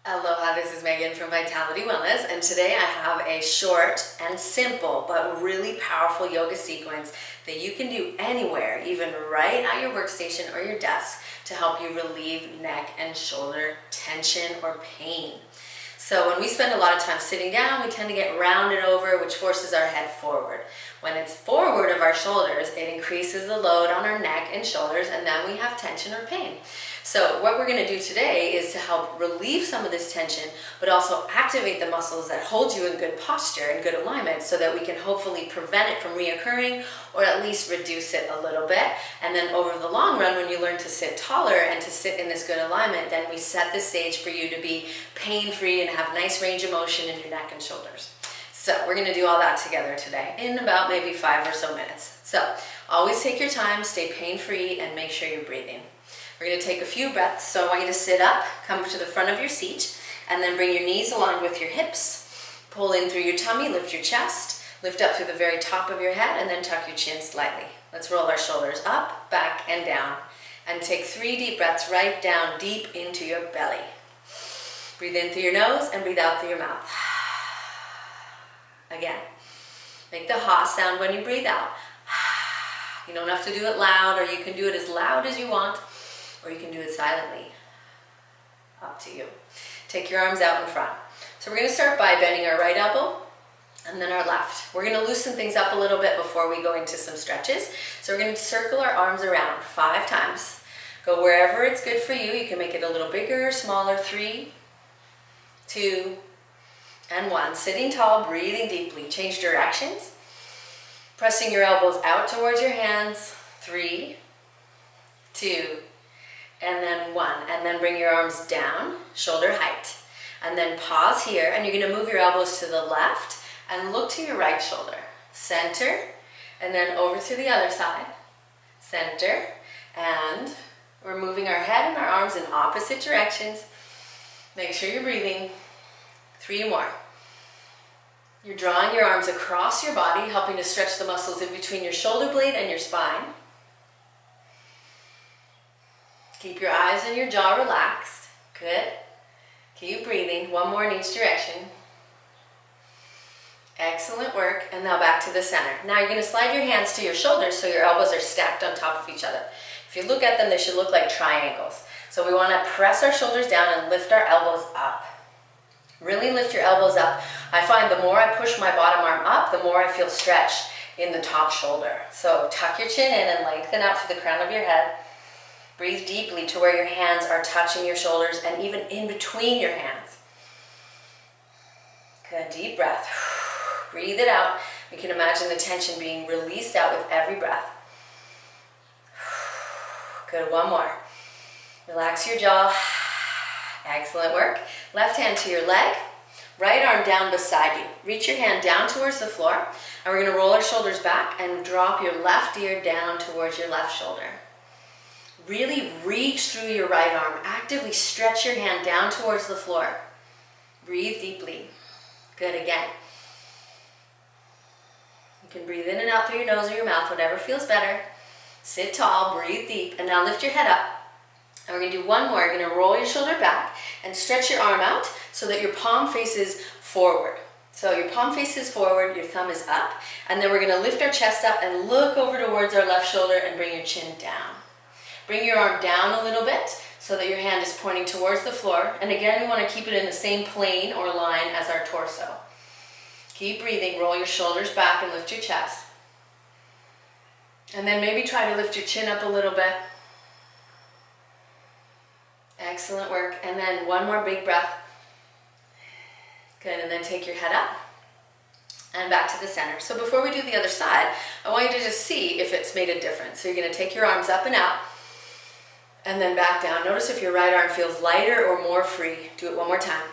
Aloha, this is Megan from Vitality Wellness, and today I have a short and simple but really powerful yoga sequence that you can do anywhere, even right at your workstation or your desk, to help you relieve neck and shoulder tension or pain. So when we spend a lot of time sitting down, we tend to get rounded over, which forces our head forward. When it's forward of our shoulders, it increases the load on our neck and shoulders, and then we have tension or pain. So what we're going to do today is to help relieve some of this tension, but also activate the muscles that hold you in good posture and good alignment so that we can hopefully prevent it from reoccurring or at least reduce it a little bit. And then over the long run, when you learn to sit taller and to sit in this good alignment, then we set the stage for you to be pain-free and have nice range of motion in your neck and shoulders. So we're going to do all that together today in about maybe 5 or so minutes. So always take your time, stay pain-free, and make sure you're breathing. We're going to take a few breaths, so I want you to sit up, come to the front of your seat, and then bring your knees aligned with your hips. Pull in through your tummy, lift your chest, lift up through the very top of your head, and then tuck your chin slightly. Let's roll our shoulders up, back, and down. And take 3 deep breaths right down deep into your belly. Breathe in through your nose and breathe out through your mouth. Again. Make the ha sound when you breathe out. You don't have to do it loud, or you can do it as loud as you want, or you can do it silently. Up to you. Take your arms out in front. So we're going to start by bending our right elbow and then our left. We're going to loosen things up a little bit before we go into some stretches. So we're going to circle our arms around 5 times. Go wherever it's good for you. You can make it a little bigger, smaller. 3, 2, and 1. Sitting tall, breathing deeply. Change directions. Pressing your elbows out towards your hands. 3, 2, and then 1. And then bring your arms down, shoulder height. And then pause here, and you're going to move your elbows to the left and look to your right shoulder. Center, and then over to the other side. Center, and we're moving our head and our arms in opposite directions. Make sure you're breathing. 3 more. You're drawing your arms across your body, helping to stretch the muscles in between your shoulder blade and your spine. Keep your eyes and your jaw relaxed. Good. Keep breathing. 1 more in each direction. Excellent work. And now back to the center. Now you're going to slide your hands to your shoulders so your elbows are stacked on top of each other. If you look at them, they should look like triangles. So we want to press our shoulders down and lift our elbows up. Really lift your elbows up. I find the more I push my bottom arm up, the more I feel stretch in the top shoulder. So tuck your chin in and lengthen out to the crown of your head. Breathe deeply to where your hands are touching your shoulders and even in between your hands. Good, deep breath. Breathe it out. You can imagine the tension being released out with every breath. Good, 1 more. Relax your jaw. Excellent work. Left hand to your leg, right arm down beside you. Reach your hand down towards the floor, and we're going to roll our shoulders back and drop your left ear down towards your left shoulder. Really reach through your right arm. Actively stretch your hand down towards the floor. Breathe deeply. Good, again. You can breathe in and out through your nose or your mouth, whatever feels better. Sit tall, breathe deep, and now lift your head up. And we're going to do 1 more. You're going to roll your shoulder back and stretch your arm out so that your palm faces forward. So your palm faces forward, your thumb is up, and then we're going to lift our chest up and look over towards our left shoulder and bring your chin down. Bring your arm down a little bit so that your hand is pointing towards the floor. And again, we want to keep it in the same plane or line as our torso. Keep breathing. Roll your shoulders back and lift your chest. And then maybe try to lift your chin up a little bit. Excellent work. And then 1 more big breath. Good. And then take your head up and back to the center. So before we do the other side, I want you to just see if it's made a difference. So you're going to take your arms up and out and then back down. Notice if your right arm feels lighter or more free. Do it 1 more time.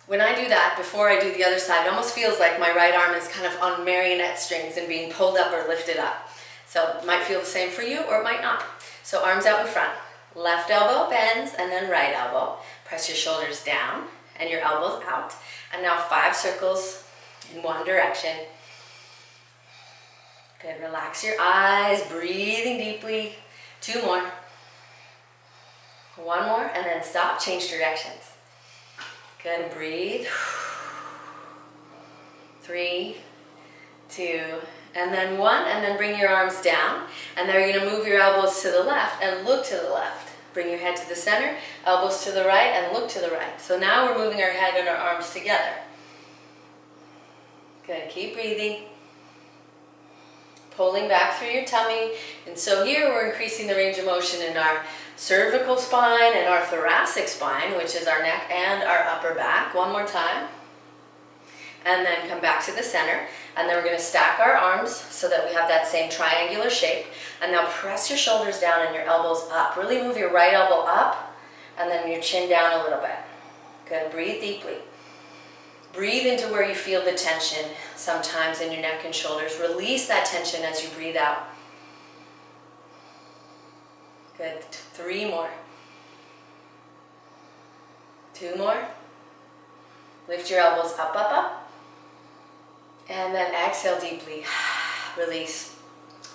When I do that, before I do the other side, it almost feels like my right arm is kind of on marionette strings and being pulled up or lifted up. So it might feel the same for you or it might not. So arms out in front. Left elbow bends and then right elbow. Press your shoulders down and your elbows out. And now 5 circles in 1 direction. Good, relax your eyes, breathing deeply. 2 more. One more, and then stop, change directions. Good, and breathe. 3, 2, and then 1, and then bring your arms down. And then you're going to move your elbows to the left and look to the left. Bring your head to the center, elbows to the right, and look to the right. So now we're moving our head and our arms together. Good, keep breathing. Pulling back through your tummy. And so here we're increasing the range of motion in our cervical spine and our thoracic spine, which is our neck and our upper back. One more time. And then come back to the center. And then we're going to stack our arms so that we have that same triangular shape. And now press your shoulders down and your elbows up. Really move your right elbow up and then your chin down a little bit. Good. Breathe deeply. Breathe into where you feel the tension sometimes in your neck and shoulders. Release that tension as you breathe out. Good. 3 more. 2 more. Lift your elbows up, up, up. And then exhale deeply. Release.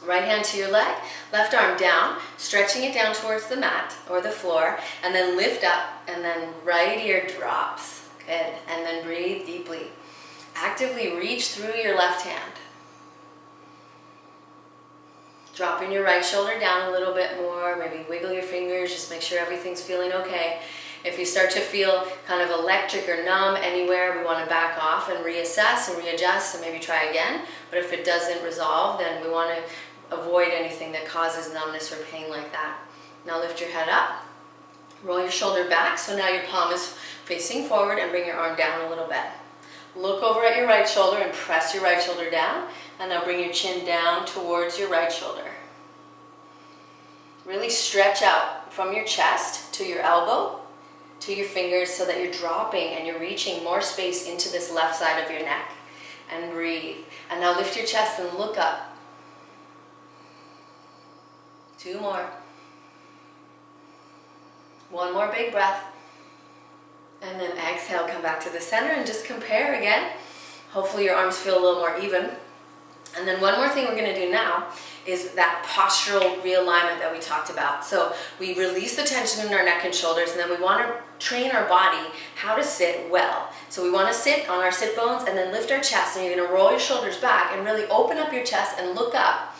Right hand to your leg, left arm down, stretching it down towards the mat or the floor, and then lift up, and then right ear drops. Good. And then breathe deeply. Actively reach through your left hand. Dropping your right shoulder down a little bit more, maybe wiggle your fingers, just make sure everything's feeling okay. If you start to feel kind of electric or numb anywhere, we want to back off and reassess and readjust and maybe try again. But if it doesn't resolve, then we want to avoid anything that causes numbness or pain like that. Now lift your head up, roll your shoulder back, so now your palm is facing forward, and bring your arm down a little bit. Look over at your right shoulder and press your right shoulder down, and now bring your chin down towards your right shoulder. Really stretch out from your chest to your elbow, to your fingers, so that you're dropping and you're reaching more space into this left side of your neck. And breathe. And now lift your chest and look up. 2 more. 1 more big breath. And then exhale, come back to the center and just compare again. Hopefully your arms feel a little more even. And then one more thing we're going to do now is that postural realignment that we talked about. So we release the tension in our neck and shoulders, and then we want to train our body how to sit well. So we want to sit on our sit bones and then lift our chest, and you're going to roll your shoulders back and really open up your chest and look up.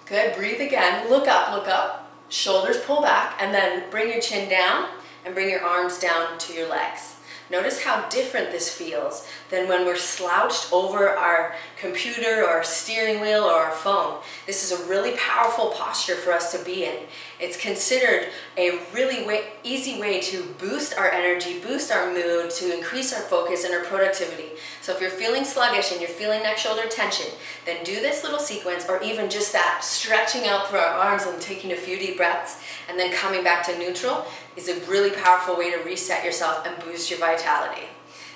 Good, breathe again, look up, shoulders pull back, and then bring your chin down and bring your arms down to your legs. Notice how different this feels than when we're slouched over our computer or our steering wheel or our phone. This is a really powerful posture for us to be in. It's considered a really easy way to boost our energy, boost our mood, to increase our focus and our productivity. So if you're feeling sluggish and you're feeling neck shoulder tension, then do this little sequence, or even just that stretching out through our arms and taking a few deep breaths and then coming back to neutral is a really powerful way to reset yourself and boost your vitality.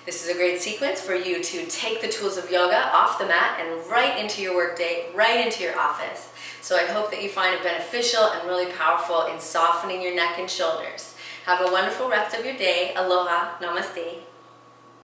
This is a great sequence for you to take the tools of yoga off the mat and right into your workday, right into your office. So I hope that you find it beneficial and really powerful in softening your neck and shoulders. Have a wonderful rest of your day. Aloha. Namaste.